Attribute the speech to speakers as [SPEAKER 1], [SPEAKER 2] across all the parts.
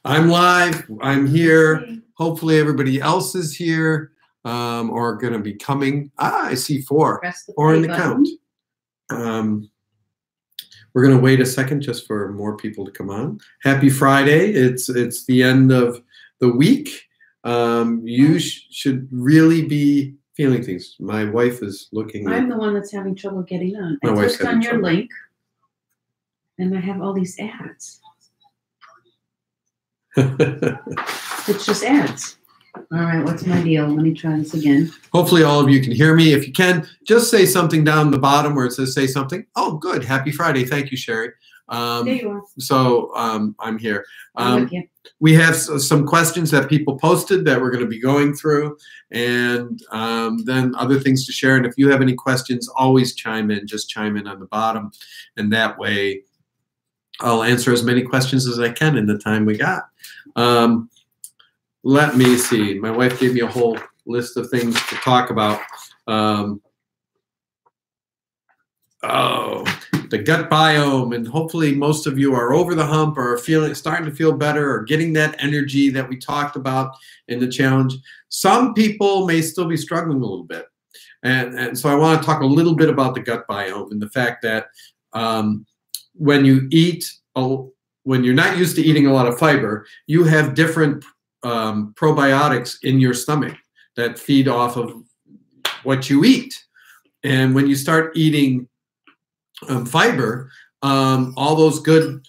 [SPEAKER 1] I'm live. I'm here. Hopefully everybody else is here or going to be coming. I see four. Four in the count. We're going to wait a second just for more people to come on. Happy Friday. It's the end of the week. You should really be feeling things. My wife is looking.
[SPEAKER 2] I'm the one that's having trouble getting on. I clicked on your link, and I have all these ads. It's just ads. All right, what's my deal? Let me try this again.
[SPEAKER 1] Hopefully all of you can hear me. If you can, just say something down the bottom where it says say something. Oh, good. Happy Friday. Thank you, Sherry.
[SPEAKER 2] There you are.
[SPEAKER 1] So I'm here.
[SPEAKER 2] I'm with you.
[SPEAKER 1] We have some questions that people posted that we're going to be going through, and then other things to share. And if you have any questions, always chime in. Just chime in on the bottom, and that way I'll answer as many questions as I can in the time we got. Let me see. My wife gave me a whole list of things to talk about. The gut biome, and hopefully most of you are over the hump or are starting to feel better or getting that energy that we talked about in the challenge. Some people may still be struggling a little bit. And so I want to talk a little bit about the gut biome and the fact that when you eat, when you're not used to eating a lot of fiber, you have different probiotics in your stomach that feed off of what you eat. And when you start eating fiber, all those good,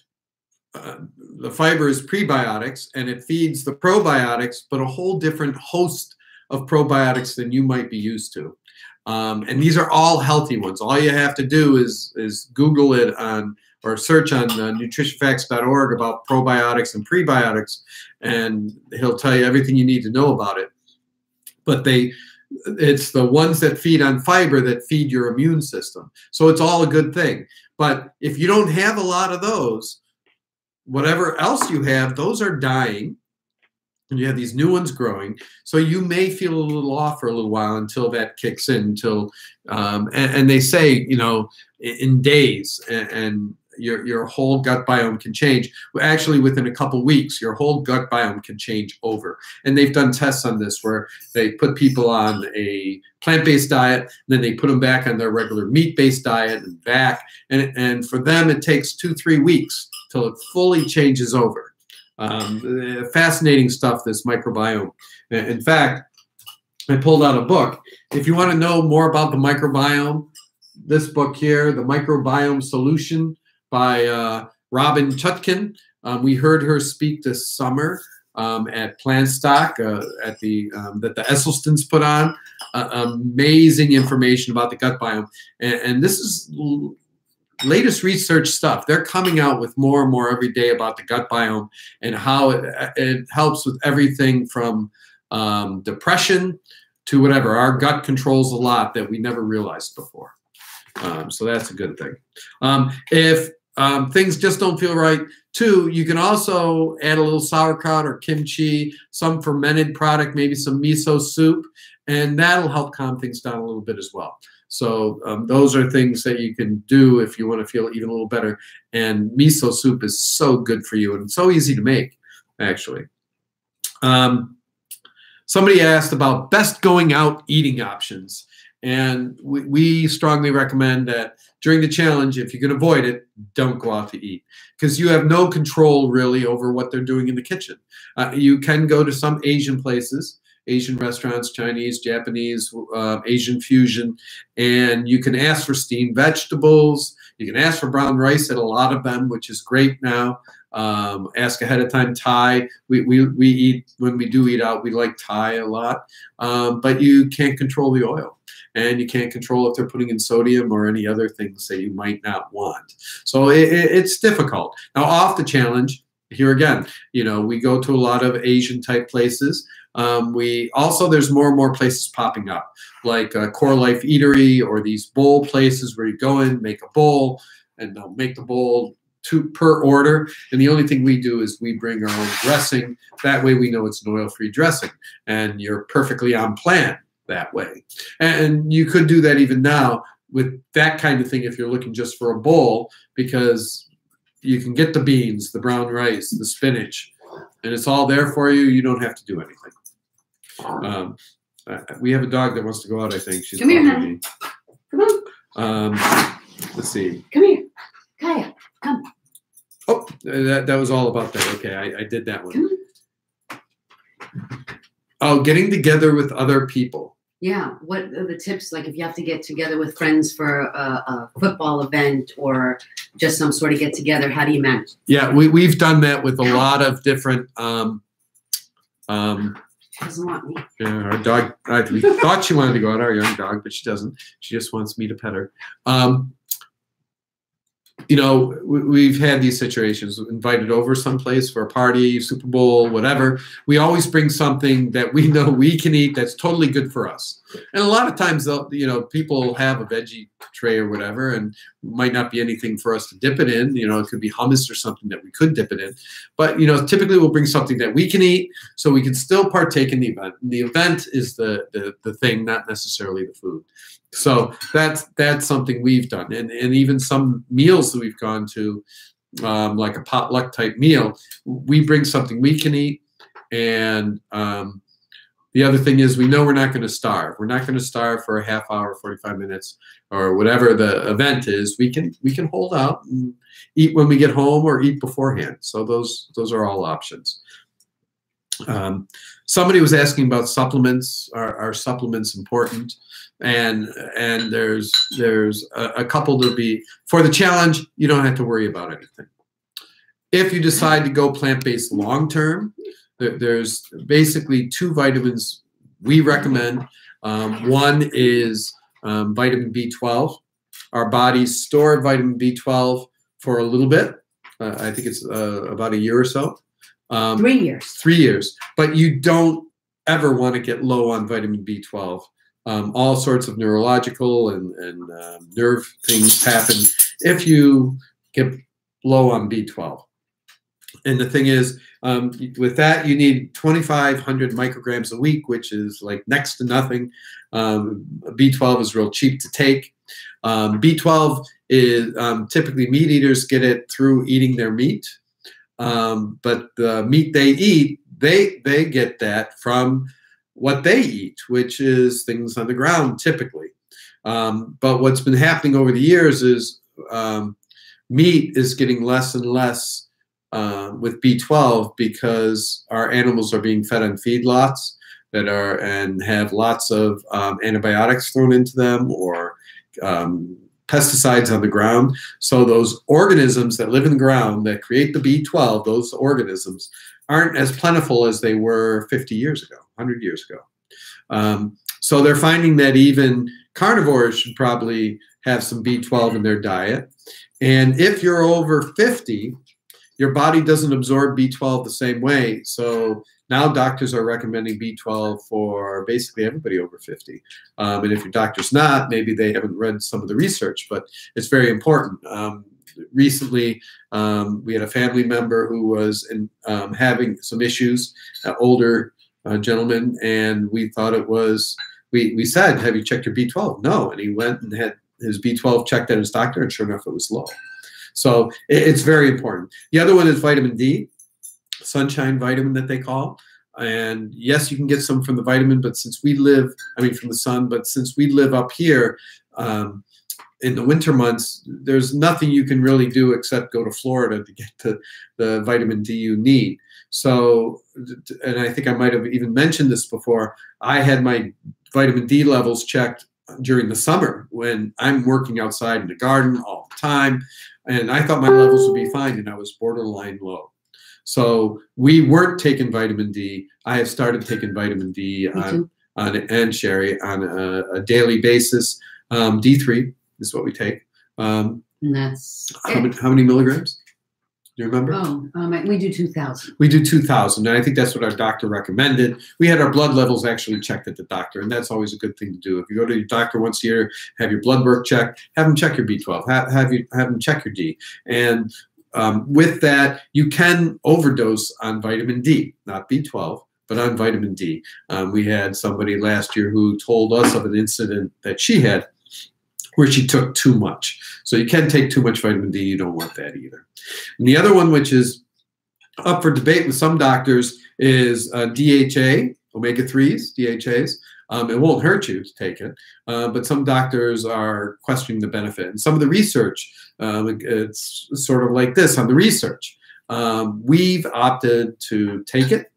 [SPEAKER 1] the fiber is prebiotics and it feeds the probiotics, but a whole different host of probiotics than you might be used to. And these are all healthy ones. All you have to do is Google it on or search on nutritionfacts.org about probiotics and prebiotics, and he'll tell you everything you need to know about it. But it's the ones that feed on fiber that feed your immune system. So it's all a good thing. But if you don't have a lot of those, whatever else you have, those are dying. And you have these new ones growing. So you may feel a little off for a little while until that kicks in, until, and they say, you know, in days, and your whole gut biome can change. Actually, within a couple weeks, your whole gut biome can change over. And they've done tests on this where they put people on a plant-based diet, then they put them back on their regular meat-based diet and back. And for them, it takes 2-3 weeks till it fully changes over. Fascinating stuff, this microbiome. In fact, I pulled out a book. If you want to know more about the microbiome, this book here, The Microbiome Solution by Robin Chutkin. We heard her speak this summer at Plantstock at that the Esselstyns put on. Amazing information about the gut biome. And this is latest research stuff. They're coming out with more and more every day about the gut biome and how it helps with everything from depression to whatever. Our gut controls a lot that we never realized before. So that's a good thing. If things just don't feel right, too, you can also add a little sauerkraut or kimchi, some fermented product, maybe some miso soup, and that'll help calm things down a little bit as well. So those are things that you can do if you want to feel even a little better. And miso soup is so good for you and so easy to make, actually. Somebody asked about best going out eating options. And we strongly recommend that during the challenge, if you can avoid it, don't go out to eat, because you have no control really over what they're doing in the kitchen. You can go to some Asian places, Asian restaurants, Chinese, Japanese, Asian fusion, and you can ask for steamed vegetables. You can ask for brown rice at a lot of them, which is great now. Ask ahead of time. Thai, we eat, when we do eat out, we like Thai a lot, but you can't control the oil. And you can't control if they're putting in sodium or any other things that you might not want. So it's difficult. Now, off the challenge, here again, you know, we go to a lot of Asian type places. There's more and more places popping up, like Core Life Eatery or these bowl places where you go in, make a bowl, and they'll make the bowl per order. And the only thing we do is we bring our own dressing. That way we know it's an oil-free dressing, and you're perfectly on plan that way. And you could do that even now with that kind of thing if you're looking just for a bowl, because you can get the beans, the brown rice, the spinach, and it's all there for you. You don't have to do anything. We have a dog that wants to go out, I think. She's
[SPEAKER 2] Come here, honey. Come on.
[SPEAKER 1] Let's see.
[SPEAKER 2] Come here. Kaya, come.
[SPEAKER 1] Oh, that was all about that. Okay, I did that one. Oh, getting together with other people.
[SPEAKER 2] Yeah. What are the tips? Like if you have to get together with friends for a football event or just some sort of get together, how do you manage?
[SPEAKER 1] Yeah, we've done that with a lot of different.
[SPEAKER 2] She doesn't want me.
[SPEAKER 1] Yeah, our dog. We thought she wanted to go out, our young dog, but she doesn't. She just wants me to pet her. You know, we've had these situations, invited over someplace for a party, Super Bowl, whatever. We always bring something that we know we can eat that's totally good for us. And a lot of times, you know, people have a veggie tray or whatever, and might not be anything for us to dip it in. You know, it could be hummus or something that we could dip it in. But, you know, typically we'll bring something that we can eat so we can still partake in the event. The event is the thing, not necessarily the food. So that's something we've done. And even some meals that we've gone to, like a potluck type meal, we bring something we can eat. And the other thing is we know we're not going to starve. We're not going to starve for a half hour, 45 minutes, or whatever the event is. We can hold out and eat when we get home or eat beforehand. So those are all options. Somebody was asking about supplements. Are supplements important? And there's a couple to be for the challenge. You don't have to worry about anything. If you decide to go plant-based long-term, there's basically 2 vitamins we recommend. One is vitamin B12. Our bodies store vitamin B12 for a little bit. I think it's about a year or so.
[SPEAKER 2] 3 years.
[SPEAKER 1] 3 years. But you don't ever want to get low on vitamin B12. All sorts of neurological and nerve things happen if you get low on B12. And the thing is, with that, you need 2,500 micrograms a week, which is like next to nothing. B12 is real cheap to take. B12 is typically meat eaters get it through eating their meat. But the meat they eat, they get that from what they eat, which is things on the ground typically. But what's been happening over the years is meat is getting less and less with B12 because our animals are being fed on feedlots that are and have lots of antibiotics thrown into them or pesticides on the ground. So those organisms that live in the ground that create the B12, those organisms aren't as plentiful as they were 50 years ago, 100 years ago. So they're finding that even carnivores should probably have some B12 in their diet. And if you're over 50, your body doesn't absorb B12 the same way. So now doctors are recommending B12 for basically everybody over 50. And if your doctor's not, maybe they haven't read some of the research, but it's very important. Recently, we had a family member who was having some issues, an older gentleman, and we thought it was, we said, have you checked your B12? No, and he went and had his B12 checked at his doctor, and sure enough, it was low. So it's very important. The other one is vitamin D, sunshine vitamin that they call. And yes, you can get some from the vitamin, but since we live, from the sun, but since we live up here, in the winter months, there's nothing you can really do except go to Florida to get the vitamin D you need. So, and I think I might have even mentioned this before, I had my vitamin D levels checked during the summer when I'm working outside in the garden all the time. And I thought my levels would be fine, and I was borderline low. So we weren't taking vitamin D. I have started taking vitamin D and Sherry on a daily basis. D3 is what we take.
[SPEAKER 2] And that's
[SPEAKER 1] how many milligrams? Do you remember?
[SPEAKER 2] Oh, we do 2,000.
[SPEAKER 1] We do 2,000, and I think that's what our doctor recommended. We had our blood levels actually checked at the doctor, and that's always a good thing to do. If you go to your doctor once a year, have your blood work checked, have them check your B12, have them check your D. And with that, you can overdose on vitamin D, not B12, but on vitamin D. We had somebody last year who told us of an incident that she had where she took too much. So you can take too much vitamin D. You don't want that either. And the other one, which is up for debate with some doctors is DHA, omega-3s, DHAs. It won't hurt you to take it, but some doctors are questioning the benefit. And some of the research, it's sort of like this on the research. We've opted to take it.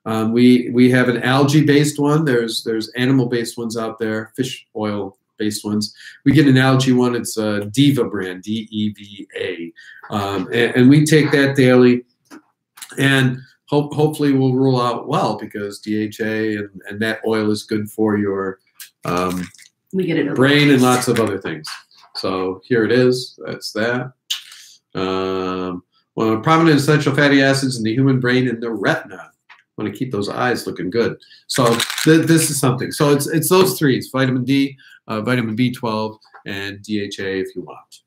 [SPEAKER 1] We have an algae-based one. There's animal-based ones out there, fish oil-based ones. We get an algae one. It's a Diva brand, D-E-V-A, and we take that daily. And hopefully we'll rule out well, because DHA and that oil is good for your brain and lots of other things. So here it is. That's that. Well, prominent essential fatty acids in the human brain and the retina. Want to keep those eyes looking good. So this is something. So it's those three: it's vitamin D, vitamin B12, and DHA if you want.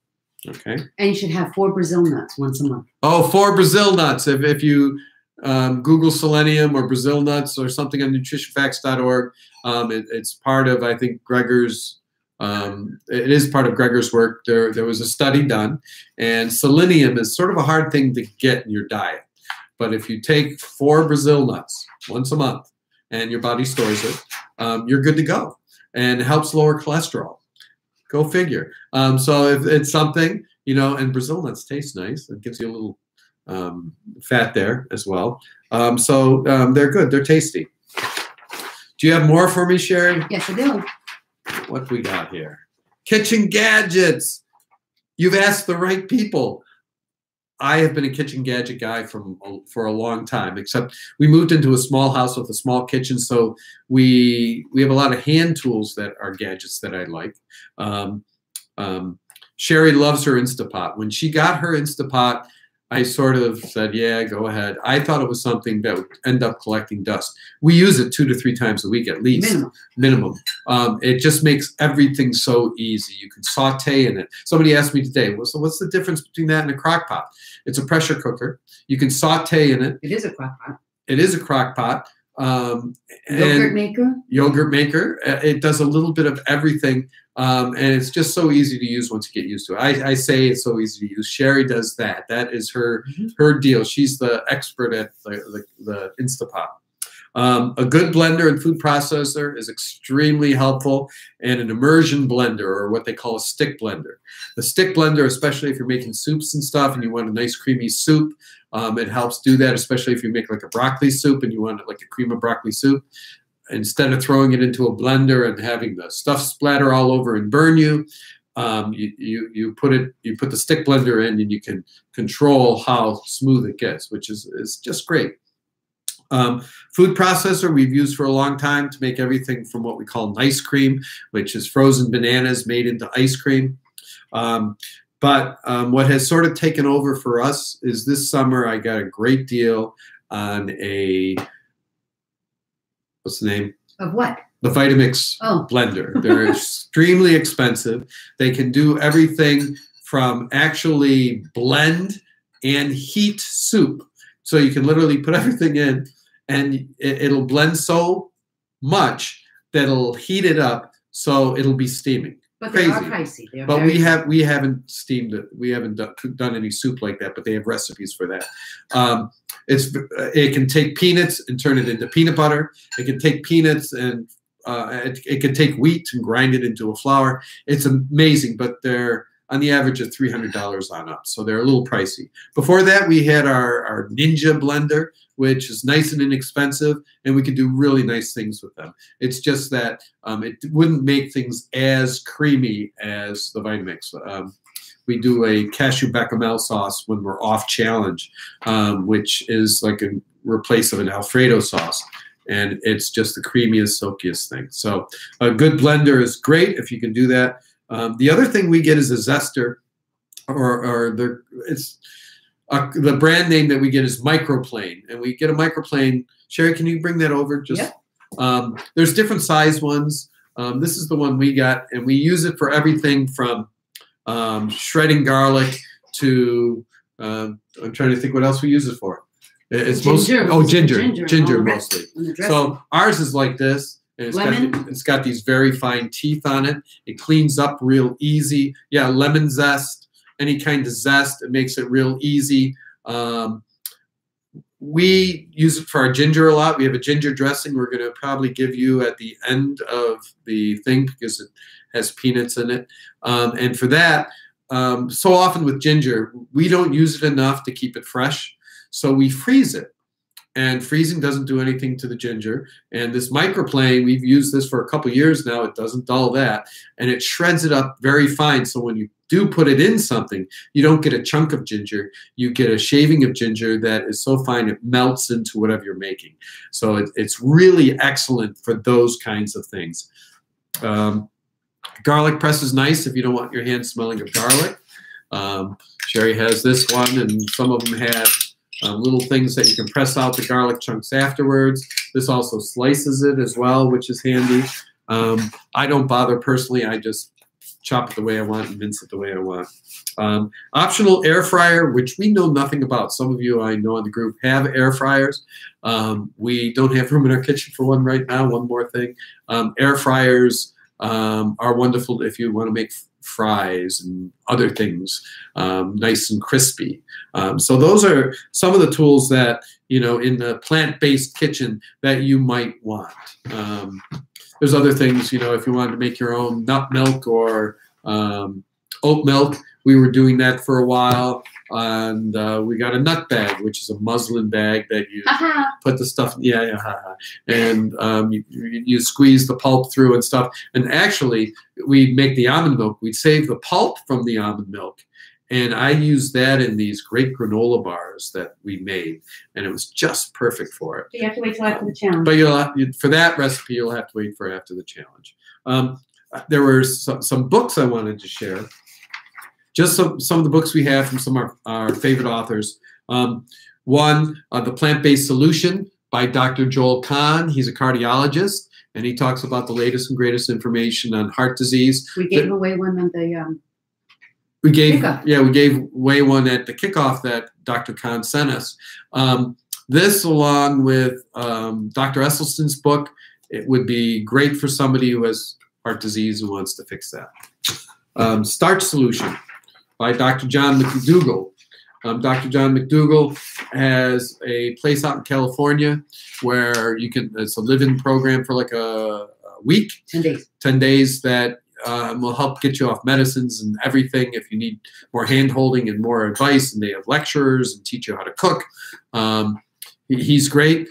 [SPEAKER 1] Okay. And
[SPEAKER 2] you should have 4 Brazil nuts once a month.
[SPEAKER 1] Oh, 4 Brazil nuts. If you Google selenium or Brazil nuts or something on nutritionfacts.org, it's part of, I think, Gregor's. It is part of Gregor's work. There was a study done, and selenium is sort of a hard thing to get in your diet. But if you take 4 Brazil nuts once a month and your body stores it, you're good to go. And it helps lower cholesterol. Go figure. So if it's something, you know, and Brazil nuts taste nice. It gives you a little fat there as well. So they're good. They're tasty. Do you have more for me, Sherry?
[SPEAKER 2] Yes, I do.
[SPEAKER 1] What we got here? Kitchen gadgets. You've asked the right people. I have been a kitchen gadget guy for a long time, except we moved into a small house with a small kitchen, so we have a lot of hand tools that are gadgets that I like. Sherry loves her Instapot. When she got her Instapot, I sort of said, yeah, go ahead. I thought it was something that would end up collecting dust. We use it 2 to 3 times a week at least. Minimum. It just makes everything so easy. You can saute in it. Somebody asked me today, well, so what's the difference between that and a crock pot? It's a pressure cooker. You can saute in it.
[SPEAKER 2] It is a crock pot.
[SPEAKER 1] It is a crock pot.
[SPEAKER 2] Yogurt maker?
[SPEAKER 1] Yogurt maker. It does a little bit of everything. And it's just so easy to use once you get used to it. I say it's so easy to use. Sherry does that. That is her deal. She's the expert at the Instapot. A good blender and food processor is extremely helpful, and an immersion blender, or what they call a stick blender. The stick blender, especially if you're making soups and stuff and you want a nice creamy soup, it helps do that, especially if you make like a broccoli soup and you want like a cream of broccoli soup. Instead of throwing it into a blender and having the stuff splatter all over and burn you, you put the stick blender in, and you can control how smooth it gets, which is just great. Food processor we've used for a long time to make everything from what we call ice cream, which is frozen bananas made into ice cream. But what has sort of taken over for us is this summer I got a great deal on a, what's the name?
[SPEAKER 2] Of what?
[SPEAKER 1] The Vitamix blender. They're extremely expensive. They can do everything from actually blend and heat soup. So you can literally put everything in, and it'll blend so much that it'll heat it up so it'll be steaming.
[SPEAKER 2] But they are pricey.
[SPEAKER 1] But we haven't steamed it. We haven't done any soup like that, but they have recipes for that. It can take peanuts and turn it into peanut butter. It can take peanuts and it can take wheat and grind it into a flour. It's amazing, but they're on the average of $300 on up, so they're a little pricey. Before that, we had our Ninja blender, which is nice and inexpensive, and we could do really nice things with them. It's just that it wouldn't make things as creamy as the Vitamix. We do a cashew bechamel sauce when we're off challenge, which is like a replace of an Alfredo sauce. And it's just the creamiest, silkiest thing. So a good blender is great if you can do that. The other thing we get is a zester, or the brand name that we get is Microplane, and we get a Microplane. Sherry, can you bring that over? Just there's different size ones. This is the one we got, and we use it for everything from shredding garlic to I'm trying to think what else we use it for. It's
[SPEAKER 2] ginger.
[SPEAKER 1] Ginger mostly. So ours is like this. And it's got these very fine teeth on it. It cleans up real easy. Yeah, lemon zest, any kind of zest. It makes it real easy. we use it for our ginger a lot. We have a ginger dressing we're going to probably give you at the end of the thing because it has peanuts in it. And for that, so often with ginger, we don't use it enough to keep it fresh. So we freeze it. And freezing doesn't do anything to the ginger. And this microplane, we've used this for a couple years now. It doesn't dull that. And it shreds it up very fine. So when you do put it in something, you don't get a chunk of ginger. You get a shaving of ginger that is so fine it melts into whatever you're making. So it's really excellent for those kinds of things. Garlic press is nice if you don't want your hands smelling of garlic. Sherry has this one, and some of them have little things that you can press out the garlic chunks afterwards. This also slices it as well, which is handy. I don't bother personally. I just chop it the way I want and mince it the way I want. Optional air fryer, which we know nothing about. Some of you I know in the group have air fryers. We don't have room in our kitchen for one right now. One more thing. Air fryers are wonderful if you want to make fries and other things nice and crispy. So those are some of the tools that, in the plant-based kitchen that you might want. There's other things, if you wanted to make your own nut milk or oat milk. We were doing that for a while. And we got a nut bag, which is a muslin bag that you put the stuff, and you squeeze the pulp through and stuff. And actually, we'd make the almond milk. We'd save the pulp from the almond milk. And I used that in these great granola bars that we made. And it was just perfect for it.
[SPEAKER 2] So you have to wait till after the challenge.
[SPEAKER 1] But for that recipe, you'll have to wait for after the challenge. There were some books I wanted to share. Just some of the books we have from some of our favorite authors. One, The Plant-Based Solution by Dr. Joel Kahn. He's a cardiologist, and he talks about the latest and greatest information on heart disease.
[SPEAKER 2] We gave away one on the
[SPEAKER 1] kickoff. Yeah, we gave away one at the kickoff that Dr. Kahn sent us. This, along with Dr. Esselstyn's book, it would be great for somebody who has heart disease and wants to fix that. Starch Solution by Dr. John McDougall. Dr. John McDougall has a place out in California where it's a live-in program for like a week.
[SPEAKER 2] 10 days. 10
[SPEAKER 1] days that will help get you off medicines and everything if you need more hand-holding and more advice. And they have lecturers and teach you how to cook. He's great.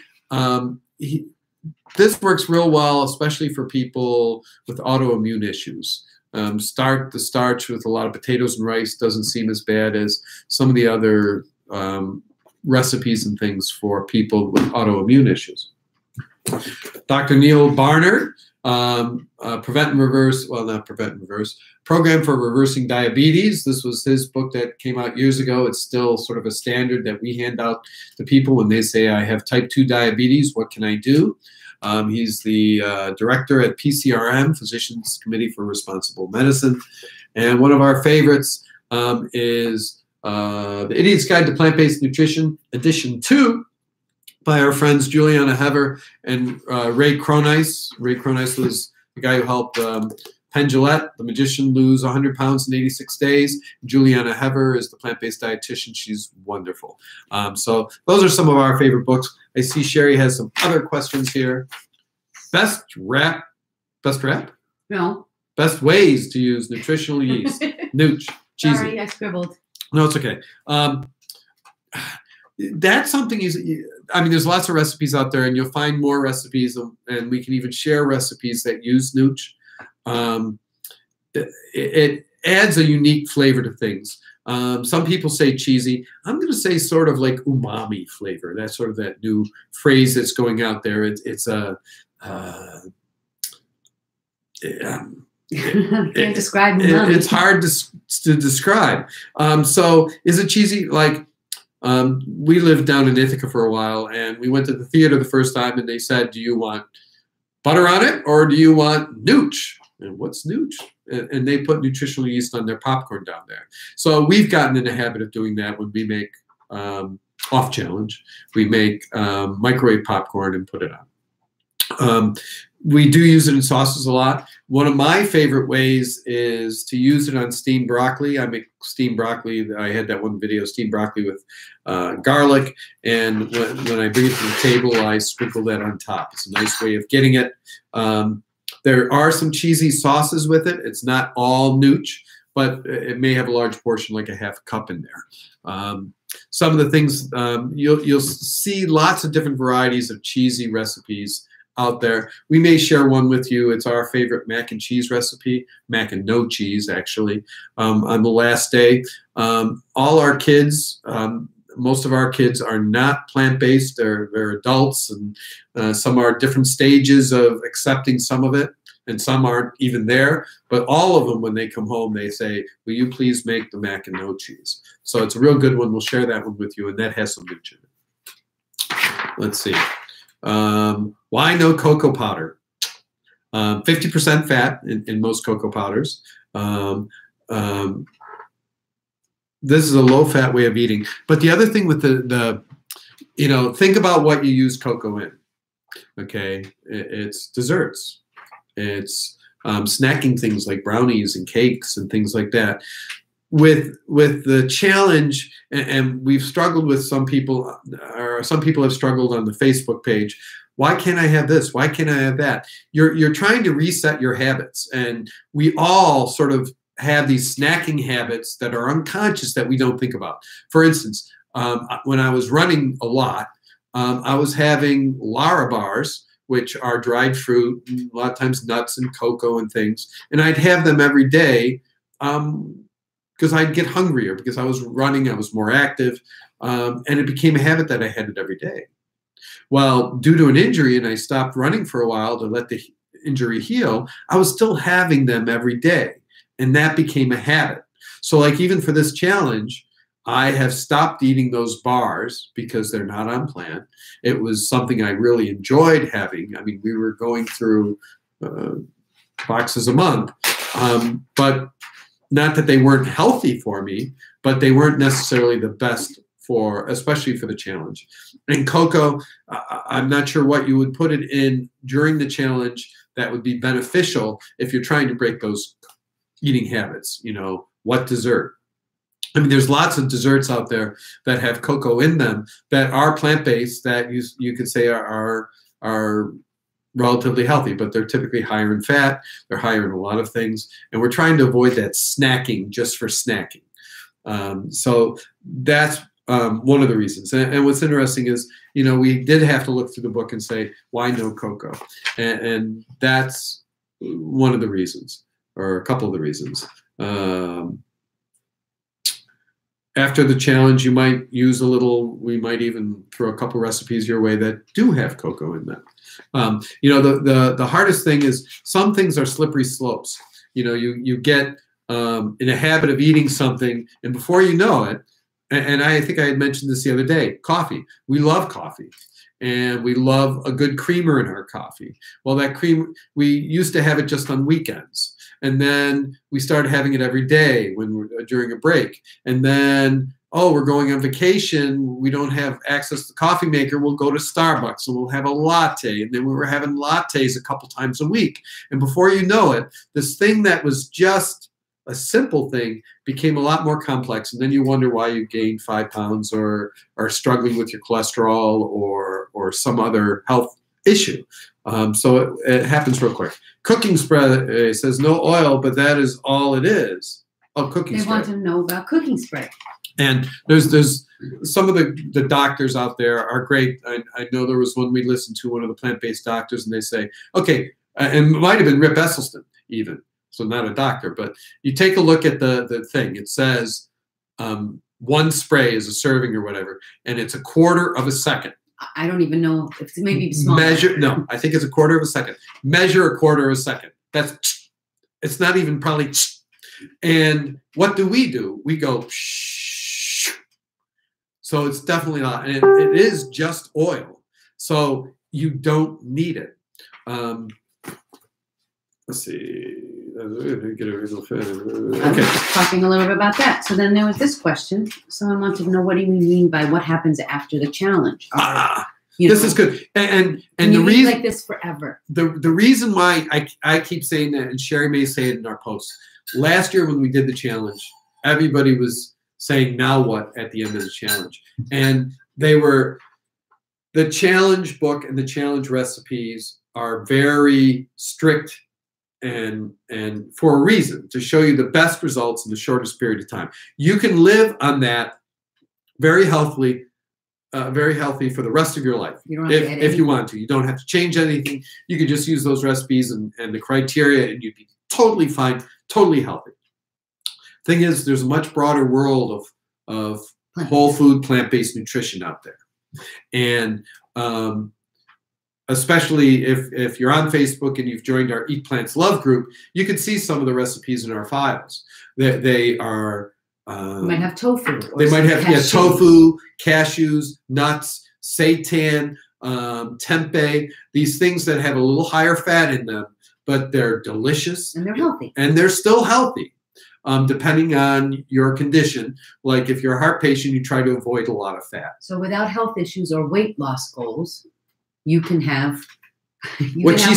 [SPEAKER 1] This works real well, especially for people with autoimmune issues. The starch with a lot of potatoes and rice doesn't seem as bad as some of the other recipes and things for people with autoimmune issues. Dr. Neil Barnard, Prevent and Reverse, well, not Prevent and Reverse, Program for Reversing Diabetes. This was his book that came out years ago. It's still sort of a standard that we hand out to people when they say, I have type 2 diabetes, what can I do? He's the director at PCRM, Physicians Committee for Responsible Medicine. And one of our favorites is The Idiot's Guide to Plant-Based Nutrition, Edition 2, by our friends Juliana Hever and Ray Cronice. Ray Cronice was the guy who helped Penn Jillette, the magician, lose 100 pounds in 86 days. Juliana Hever is the plant-based dietitian. She's wonderful. So those are some of our favorite books. I see Sherry has some other questions here. Best wrap?
[SPEAKER 2] No.
[SPEAKER 1] Best ways to use nutritional yeast. Nooch. Cheesy.
[SPEAKER 2] Sorry, I scribbled.
[SPEAKER 1] No, it's okay. That's something there's lots of recipes out there, and you'll find more recipes, and we can even share recipes that use nooch. It adds a unique flavor to things. Some people say cheesy. I'm going to say sort of like umami flavor. That's sort of that new phrase that's going out there. It's a
[SPEAKER 2] can't describe umami.
[SPEAKER 1] It's hard to describe. So is it cheesy? Like we lived down in Ithaca for a while, and we went to the theater the first time, and they said, do you want butter on it or do you want nooch? And what's nooch? And they put nutritional yeast on their popcorn down there. So we've gotten in the habit of doing that when we make off challenge. We make microwave popcorn and put it on. We do use it in sauces a lot. One of my favorite ways is to use it on steamed broccoli. I make steamed broccoli. I had that one video, steamed broccoli with garlic. And when I bring it to the table, I sprinkle that on top. It's a nice way of getting it. There are some cheesy sauces with it. It's not all nooch, but it may have a large portion, like a half cup in there. Some of the things, you'll see lots of different varieties of cheesy recipes out there. We may share one with you. It's our favorite mac and cheese recipe, mac and no cheese, actually, on the last day. All our kids, most of our kids are not plant-based. They're adults, and some are at different stages of accepting some of it, and some aren't even there. But all of them, when they come home, they say, will you please make the mac and no cheese? So it's a real good one. We'll share that one with you, and that has some nooch in it. Let's see. Why no cocoa powder? 50% fat in most cocoa powders. This is a low-fat way of eating. But the other thing with think about what you use cocoa in. Okay, it's desserts. It's snacking things like brownies and cakes and things like that. With the challenge, and we've struggled with some people, or some people have struggled on the Facebook page. Why can't I have this? Why can't I have that? You're trying to reset your habits, and we all sort of have these snacking habits that are unconscious that we don't think about. For instance, when I was running a lot, I was having Lara bars, which are dried fruit, a lot of times nuts and cocoa and things, and I'd have them every day. Because I'd get hungrier because I was running, I was more active, and it became a habit that I had it every day. Well, due to an injury, and I stopped running for a while to let the injury heal, I was still having them every day, and that became a habit. So like even for this challenge, I have stopped eating those bars because they're not on plan. It was something I really enjoyed having. I mean, we were going through boxes a month, but not that they weren't healthy for me, but they weren't necessarily the best for, especially for the challenge. And cocoa, I'm not sure what you would put it in during the challenge that would be beneficial if you're trying to break those eating habits. You know, what dessert? I mean, there's lots of desserts out there that have cocoa in them that are plant-based that you could say are relatively healthy, but they're typically higher in fat. They're higher in a lot of things. And we're trying to avoid that snacking just for snacking. So that's one of the reasons. And what's interesting is, you know, we did have to look through the book and say, why no cocoa? And that's one of the reasons, or a couple of the reasons. After the challenge, you might use a little, we might even throw a couple recipes your way that do have cocoa in them. You know, the hardest thing is some things are slippery slopes. You know, you get in a habit of eating something, and before you know it, and I think I had mentioned this the other day, coffee. We love coffee, and we love a good creamer in our coffee. Well, that cream, we used to have it just on weekends. And then we started having it every day during a break. And then, oh, we're going on vacation. We don't have access to the coffee maker. We'll go to Starbucks and we'll have a latte. And then we were having lattes a couple times a week. And before you know it, this thing that was just a simple thing became a lot more complex. And then you wonder why you gained 5 pounds or are struggling with your cholesterol or some other health issue. So it happens real quick. Cooking spray says no oil, but that is all it is. Oh, cooking spray.
[SPEAKER 2] They want to know about cooking spray.
[SPEAKER 1] And there's some of the doctors out there are great. I know there was one we listened to, one of the plant-based doctors, and they say, okay, and it might have been Rip Esselstyn even, so not a doctor, but you take a look at the thing. It says 1 spray is a serving or whatever, and it's 1/4 of a second.
[SPEAKER 2] I don't even know if it's maybe small.
[SPEAKER 1] No, I think it's 1/4 of a second. Measure 1/4 of a second. It's not even probably. And what do? We go. So it's definitely not. And it is just oil. So you don't need it. Let's see. Okay.
[SPEAKER 2] Talking a little bit about that. So then there was this question. Someone wanted to know, what do you mean by what happens after the challenge?
[SPEAKER 1] This is good. And
[SPEAKER 2] you
[SPEAKER 1] the reason
[SPEAKER 2] like this forever.
[SPEAKER 1] The reason why I keep saying that, and Sherry may say it in our posts. Last year when we did the challenge, everybody was saying, now what at the end of the challenge? And the challenge book and the challenge recipes are very strict and for a reason, to show you the best results in the shortest period of time. You can live on that very healthy for the rest of your life, if you want to. You don't have to change anything. You can just use those recipes and the criteria, and you'd be totally fine, totally healthy. Thing is, there's a much broader world of whole food, plant-based nutrition out there, and especially if you're on Facebook and you've joined our Eat Plants Love group, you can see some of the recipes in our files. They are.
[SPEAKER 2] Might have tofu.
[SPEAKER 1] They might have tofu, cashews, nuts, seitan, tempeh. These things that have a little higher fat in them, but they're delicious
[SPEAKER 2] and they're healthy.
[SPEAKER 1] And they're still healthy, depending on your condition. Like if you're a heart patient, you try to avoid a lot of fat.
[SPEAKER 2] So without health issues or weight loss goals, you can have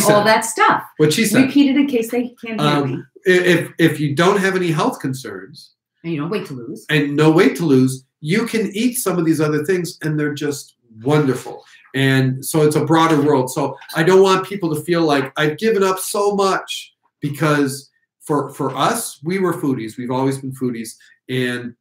[SPEAKER 2] all that stuff.
[SPEAKER 1] What she said.
[SPEAKER 2] Repeat it in case they can't hear me.
[SPEAKER 1] If you don't have any health concerns,
[SPEAKER 2] and you don't weight to lose,
[SPEAKER 1] and no weight to lose, you can eat some of these other things, and they're just wonderful. And so it's a broader world. So I don't want people to feel like I've given up so much, because for us, we were foodies. We've always been foodies. And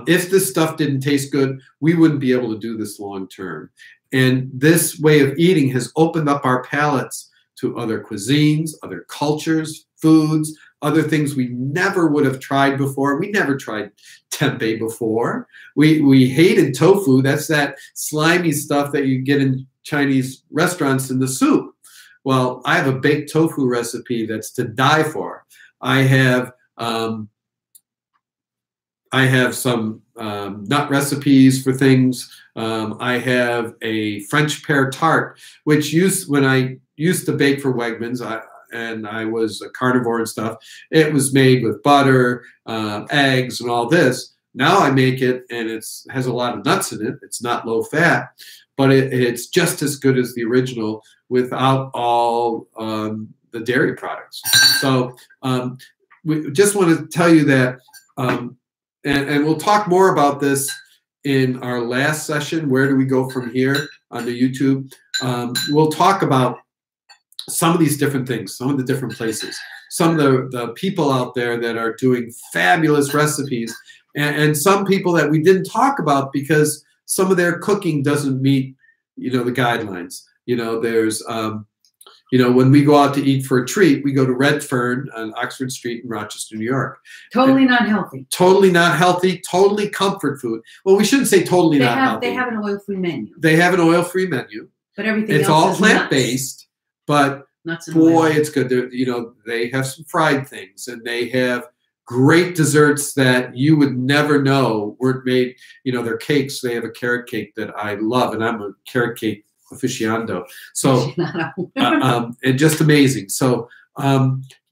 [SPEAKER 1] if this stuff didn't taste good, we wouldn't be able to do this long term. And this way of eating has opened up our palates to other cuisines, other cultures, foods, other things we never would have tried before. We never tried tempeh before. We hated tofu. That's that slimy stuff that you get in Chinese restaurants in the soup. Well, I have a baked tofu recipe that's to die for. I have some nut recipes for things. I have a French pear tart, which when I used to bake for Wegmans, and I was a carnivore and stuff, it was made with butter, eggs, and all this. Now I make it, and it has a lot of nuts in it. It's not low fat, but it's just as good as the original without all the dairy products. So we just want to tell you that, and we'll talk more about this in our last session, Where Do We Go From Here, on the YouTube. We'll talk about some of these different things, some of the different places, some of the people out there that are doing fabulous recipes, and some people that we didn't talk about because some of their cooking doesn't meet, the guidelines. There's, when we go out to eat for a treat, we go to Red Fern on Oxford Street in Rochester, New York.
[SPEAKER 2] Totally not healthy.
[SPEAKER 1] Totally not healthy. Totally comfort food. Well, we shouldn't say totally not healthy.
[SPEAKER 2] They have an oil-free menu.
[SPEAKER 1] They have an oil-free menu.
[SPEAKER 2] But everything
[SPEAKER 1] it's
[SPEAKER 2] else
[SPEAKER 1] all plant-based. But boy, it's good. They have some fried things, and they have great desserts that you would never know weren't made. Their cakes. They have a carrot cake that I love, and I'm a carrot cake aficionado. So, and just amazing. So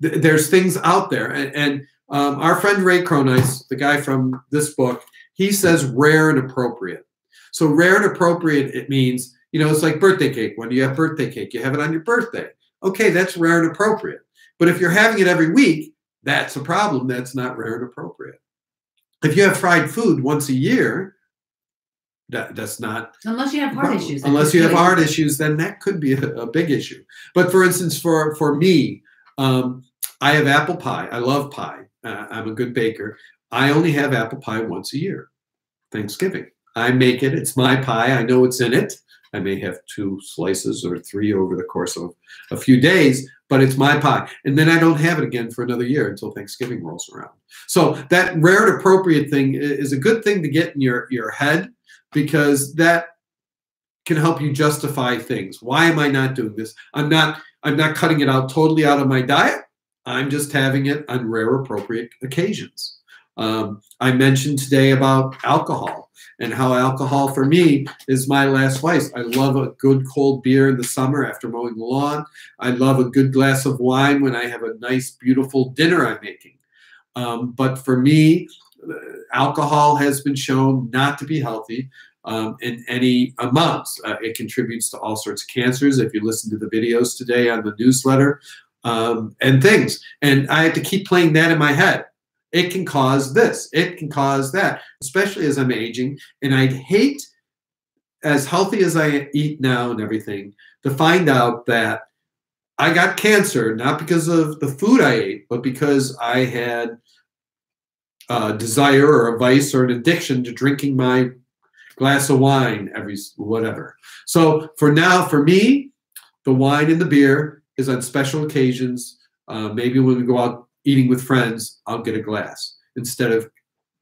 [SPEAKER 1] there's things out there, and our friend Ray Cronice, the guy from this book, he says rare and appropriate. So rare and appropriate, it means, it's like birthday cake. When you have birthday cake, you have it on your birthday. Okay, that's rare and appropriate. But if you're having it every week, that's a problem. That's not rare and appropriate. If you have fried food once a year, that's not.
[SPEAKER 2] Unless you have heart issues.
[SPEAKER 1] Unless you have heart issues, then that could be a big issue. But for instance, for me, I have apple pie. I love pie. I'm a good baker. I only have apple pie once a year, Thanksgiving. I make it. It's my pie. I know what's in it. I may have 2 slices or 3 over the course of a few days, but it's my pie. And then I don't have it again for another year until Thanksgiving rolls around. So that rare and appropriate thing is a good thing to get in your head, because that can help you justify things. Why am I not doing this? I'm not cutting it out totally out of my diet. I'm just having it on rare appropriate occasions. I mentioned today about alcohol, and how alcohol for me is my last vice. I love a good cold beer in the summer after mowing the lawn. I love a good glass of wine when I have a nice, beautiful dinner I'm making. But for me, alcohol has been shown not to be healthy. in any amounts. It contributes to all sorts of cancers. If you listen to the videos today on the newsletter and things, and I had to keep playing that in my head. It can cause this. It can cause that, especially as I'm aging. And I'd hate, as healthy as I eat now and everything, to find out that I got cancer, not because of the food I ate, but because I had a desire or a vice or an addiction to drinking my glass of wine every whatever. So for now, for me, the wine and the beer is on special occasions. Maybe when we go out eating with friends, I'll get a glass instead of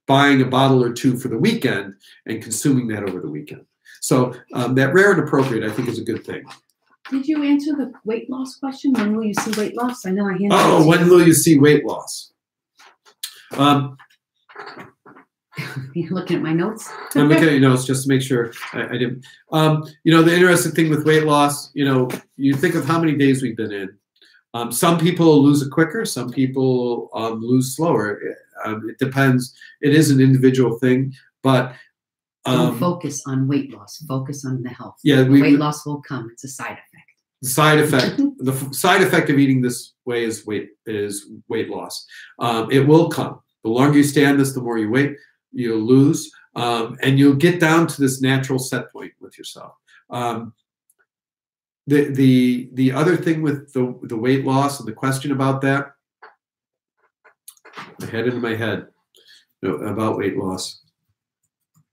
[SPEAKER 1] buying a bottle or two for the weekend and consuming that over the weekend. So that rare and appropriate, I think, is a good thing.
[SPEAKER 2] Did you answer the weight loss question? When will you see weight loss? I know I handed
[SPEAKER 1] Oh, when will you see weight loss?
[SPEAKER 2] You're looking at my notes?
[SPEAKER 1] I'm looking at your notes just to make sure I didn't. You know, the interesting thing with weight loss, you know, you think of how many days we've been in. Some people lose it quicker. Some people lose slower. It depends. It is an individual thing, but
[SPEAKER 2] don't focus on weight loss. Focus on the health.
[SPEAKER 1] Yeah,
[SPEAKER 2] weight loss will come. It's a side effect.
[SPEAKER 1] The side effect. The side effect of eating this way is weight loss. It will come. The longer you stay on this, the more you weight you'll lose, and you'll get down to this natural set point with yourself. The other thing with the weight loss and the question about that, I had it in my head about weight loss.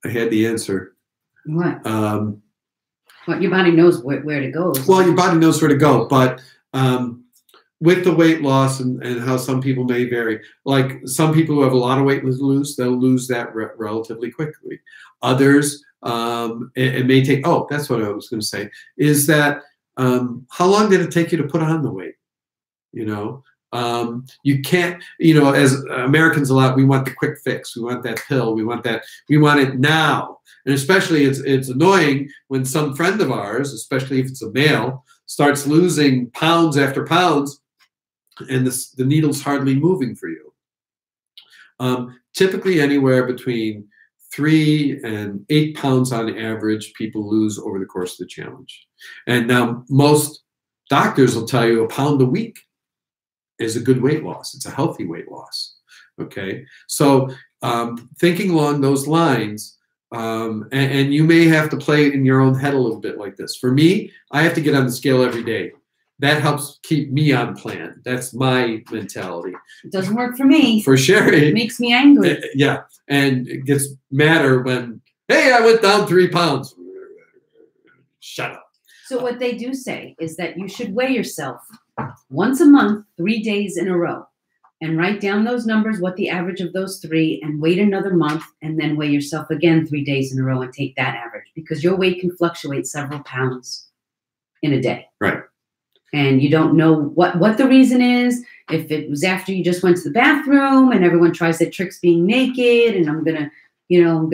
[SPEAKER 1] I had the answer.
[SPEAKER 2] What? What, your body knows where to go.
[SPEAKER 1] Well, your body knows where to go, but with the weight loss and how some people may vary, like some people who have a lot of weight to lose, they'll lose that relatively quickly. Others, it may take, oh, that's what I was going to say, is that how long did it take you to put on the weight? You know, you can't, you know, as Americans a lot, we want the quick fix. We want that pill. We want it now. And especially it's annoying when some friend of ours, especially if it's a male, starts losing pounds after pounds and the needle's hardly moving for you. Typically anywhere between 3 and 8 pounds on average people lose over the course of the challenge. And now most doctors will tell you a pound a week is a good weight loss. It's a healthy weight loss. Okay, so thinking along those lines, and you may have to play in your own head a little bit like this. For me, I have to get on the scale every day. That helps keep me on plan. That's my mentality.
[SPEAKER 2] It doesn't work for me.
[SPEAKER 1] For sure.
[SPEAKER 2] It makes me angry.
[SPEAKER 1] Yeah, and it gets madder when, hey, I went down 3 pounds. Shut up.
[SPEAKER 2] So what they do say is that you should weigh yourself once a month, 3 days in a row, and write down those numbers, what the average of those 3, and wait another month, and then weigh yourself again 3 days in a row and take that average, because your weight can fluctuate several pounds in a day.
[SPEAKER 1] Right.
[SPEAKER 2] And you don't know what the reason is. If it was after you just went to the bathroom and everyone tries their tricks being naked, and I'm gonna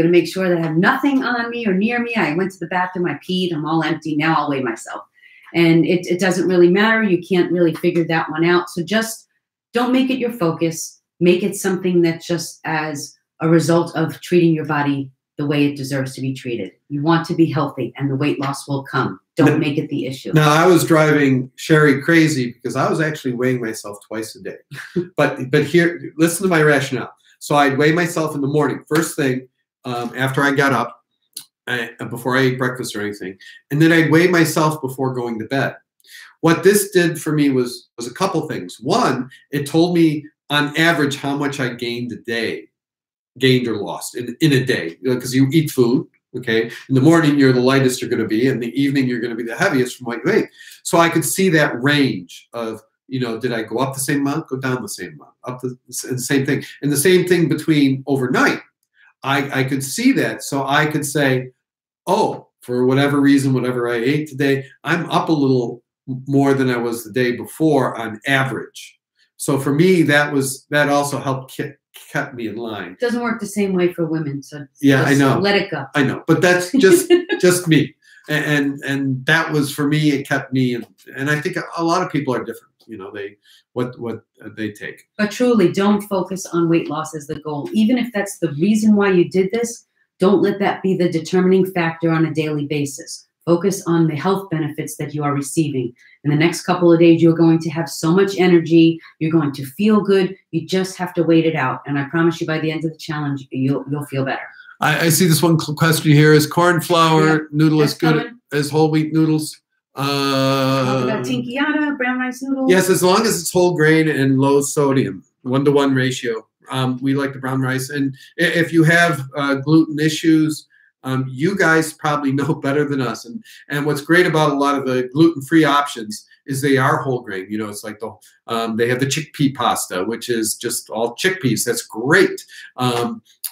[SPEAKER 2] make sure that I have nothing on me or near me. I went to the bathroom, I peed, I'm all empty. Now I'll weigh myself. And it doesn't really matter. You can't really figure that one out. So just don't make it your focus. Make it something that's just as a result of treating your body the way it deserves to be treated. You want to be healthy, and the weight loss will come. Don't make it the issue.
[SPEAKER 1] Now, I was driving Sherry crazy because I was actually weighing myself twice a day. But here, listen to my rationale. So I'd weigh myself in the morning, first thing, after I got up, before I ate breakfast or anything, and then I'd weigh myself before going to bed. What this did for me was a couple things. One, it told me on average how much I gained or lost in a day, because you eat food. Okay, in the morning you're the lightest you're going to be, in the evening you're going to be the heaviest from what you ate. So I could see that range of, you know, did I go up the same amount, go down the same amount, and the same thing, and the same thing between overnight. I could see that, so I could say, oh, for whatever reason, whatever I ate today, I'm up a little more than I was the day before on average. So for me, that also helped kept me in line.
[SPEAKER 2] It doesn't work the same way for women, so
[SPEAKER 1] yeah, I know.
[SPEAKER 2] Let it go.
[SPEAKER 1] I know, but that's just me, and that was for me. It kept me, and I think a lot of people are different. You know, what they take.
[SPEAKER 2] But truly, don't focus on weight loss as the goal, even if that's the reason why you did this. Don't let that be the determining factor on a daily basis. Focus on the health benefits that you are receiving. In the next couple of days, you're going to have so much energy. You're going to feel good. You just have to wait it out. And I promise you, by the end of the challenge, you'll feel better.
[SPEAKER 1] I see this one question here. Is corn flour noodle as good as whole wheat noodles?
[SPEAKER 2] Talk about tinkiata, brown rice noodles.
[SPEAKER 1] Yes, as long as it's whole grain and low sodium, 1-to-1 ratio. We like the brown rice. And if you have gluten issues, you guys probably know better than us. And what's great about a lot of the gluten-free options is they are whole grain. You know, it's like they have the chickpea pasta, which is just all chickpeas. That's great.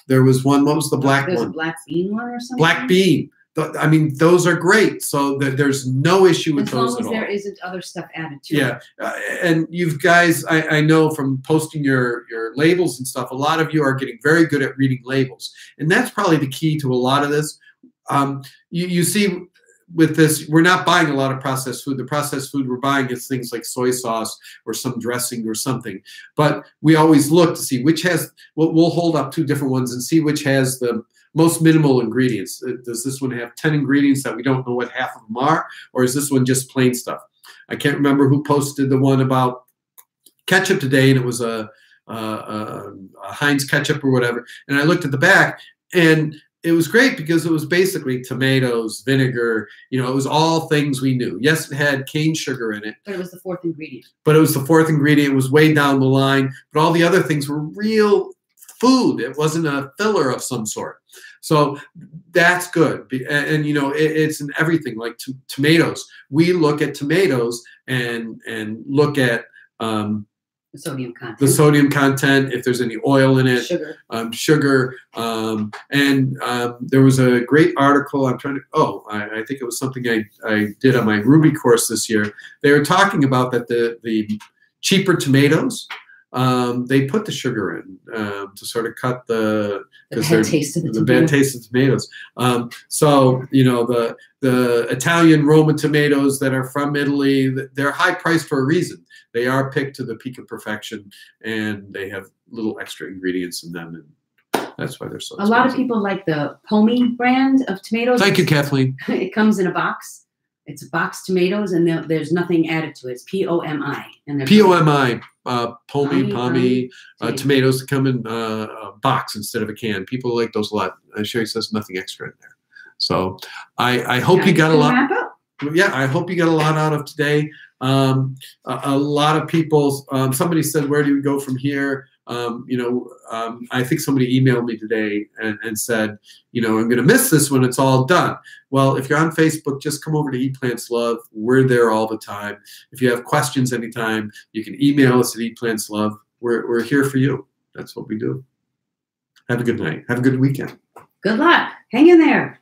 [SPEAKER 1] There was one. What was the black one?
[SPEAKER 2] There's a black bean one or something.
[SPEAKER 1] Black bean. I mean, those are great. So there's no issue with those at all.
[SPEAKER 2] As long as there isn't other stuff added to it.
[SPEAKER 1] Yeah. And you guys, I know from posting your labels and stuff, a lot of you are getting very good at reading labels. And that's probably the key to a lot of this. You see with this, we're not buying a lot of processed food. The processed food we're buying is things like soy sauce or some dressing or something. But we always look to see which has, we'll hold up 2 different ones and see which has the most minimal ingredients. Does this one have 10 ingredients that we don't know what half of them are? Or is this one just plain stuff? I can't remember who posted the one about ketchup today, and it was a Heinz ketchup or whatever. And I looked at the back, and it was great because it was basically tomatoes, vinegar, you know, it was all things we knew. Yes, it had cane sugar in it.
[SPEAKER 2] But it was the 4th ingredient.
[SPEAKER 1] But it was the 4th ingredient. It was way down the line. But all the other things were real food. It wasn't a filler of some sort. So that's good. And you know, it's in everything, like tomatoes. We look at tomatoes and look at
[SPEAKER 2] the sodium content.
[SPEAKER 1] The sodium content, if there's any oil in it,
[SPEAKER 2] sugar.
[SPEAKER 1] And there was a great article. I'm trying to. I think it was something I did on my Ruby course this year. They were talking about that the cheaper tomatoes, they put the sugar in to sort of cut the bad taste of tomatoes. So you know, the Italian Roma tomatoes that are from Italy, they're high priced for a reason. They are picked to the peak of perfection, and they have little extra ingredients in them, and that's why they're so expensive.
[SPEAKER 2] A lot of people like the Pomi brand of tomatoes.
[SPEAKER 1] Thank you, Kathleen.
[SPEAKER 2] It comes in a box. It's boxed tomatoes, and there's nothing added to it. It's P-O-M-I.
[SPEAKER 1] P-O-M-I. Pomi tomatoes that come in a box instead of a can. People like those a lot. Sherry says nothing extra in there. So I hope you got a lot. Yeah, I hope you got a lot out of today. A lot of people, somebody said, where do we go from here? You know, I think somebody emailed me today and said, you know, I'm going to miss this when it's all done. Well, if you're on Facebook, just come over to Eat Plants Love. We're there all the time. If you have questions anytime, you can email us at Eat Plants Love. We're here for you. That's what we do. Have a good night. Have a good weekend.
[SPEAKER 2] Good luck. Hang in there.